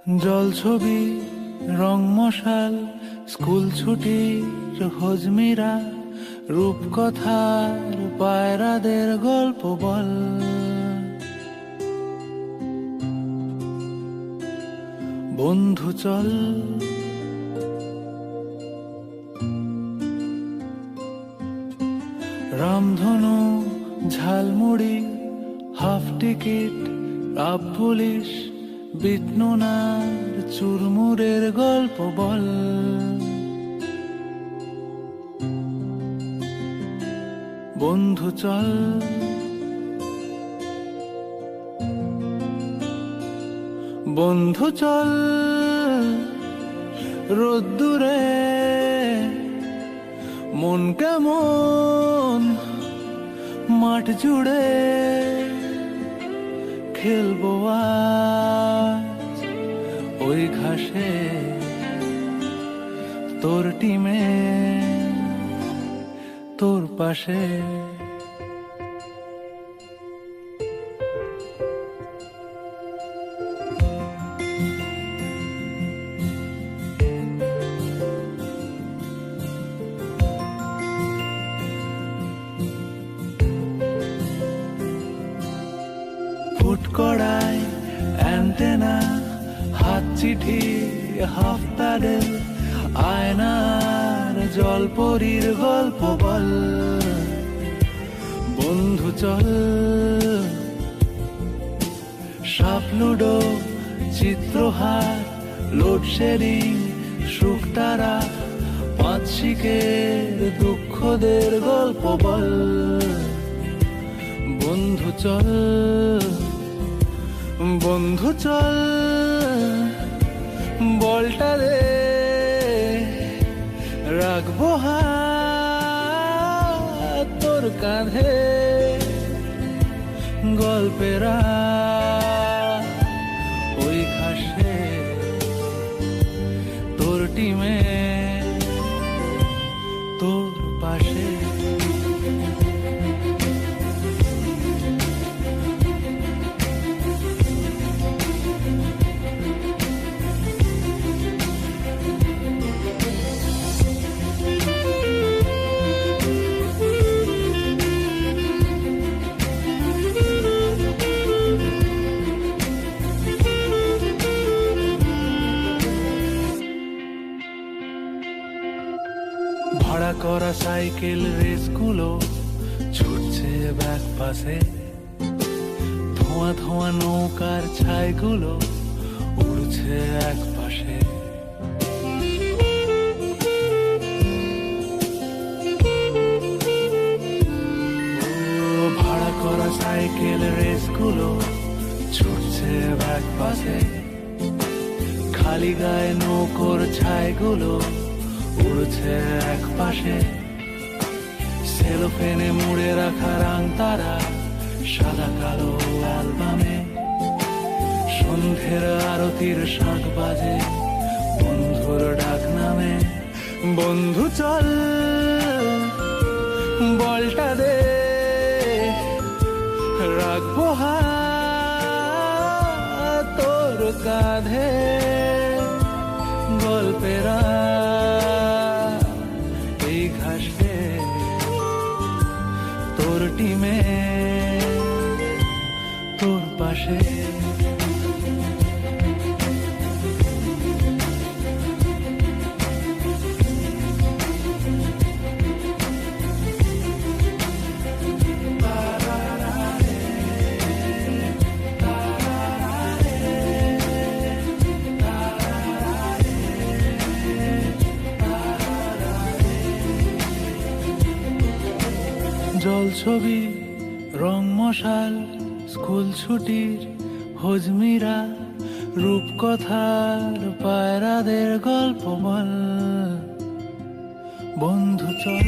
জল ছবি রং মশাল স্কুল ছুটির হজমিরা রূপকথার পায়রাদের গল্প বল। বন্ধু চল রামধনু ঝালমুড়ি হাফ টিকিট আপ পুলিশ বিটনুনার চুরমুরের গল্প বল। বন্ধু চল বন্ধু চল রোদ্দুরে মন কেমন মাঠ জুড়ে খেলবো আজ ওই ঘাসে তোর টিমে তোর পাশে। ফুটকড়াই অ্যান্টেনা হাত চিঠি হাফ প্যাডেল আয়নার জলপরীর গল্প বল। বন্ধু চল সাপ লুডো চিত্রহার লোডশেডিং শুকতারা পাঁচ শিকের দুঃখদের গল্প বল। বন্ধু চল বন্ধু চল বলটা দে রাখবো হাত তোর কাঁধে গল্পেরা ওই ঘাসে তোর টিমে তোর পাশে। ভাড়া করা সাইকেল রেসগুলো ছুটছে ব্যাক পাশে, ধোঁয়া ধোঁয়া নৌকার ছাইগুলো উড়ছে এক পাশে। ভাড়া করা সাইকেল রেসগুলো ছুটছে ব্যাক পাশে, খালি গায়ে নৌকোর ছাইগুলো উড়ছে এক পাশে। সেলোফেনে মুড়ে রাখা রাং তারা সাদা কালো অ্যালবামে, সন্ধ্যের আরতির শাঁখ বাজে বন্ধুর ডাক নামে। বন্ধু চল বলটা দে রাখবো হাত তোর কাঁধে গল্পেরা এই ঘাসে তোর টিমে তোর পাশে। জল ছবি রং মশাল স্কুল ছুটির হজমিরা রূপকথার পায়রাদের গল্প বল। বন্ধু চল।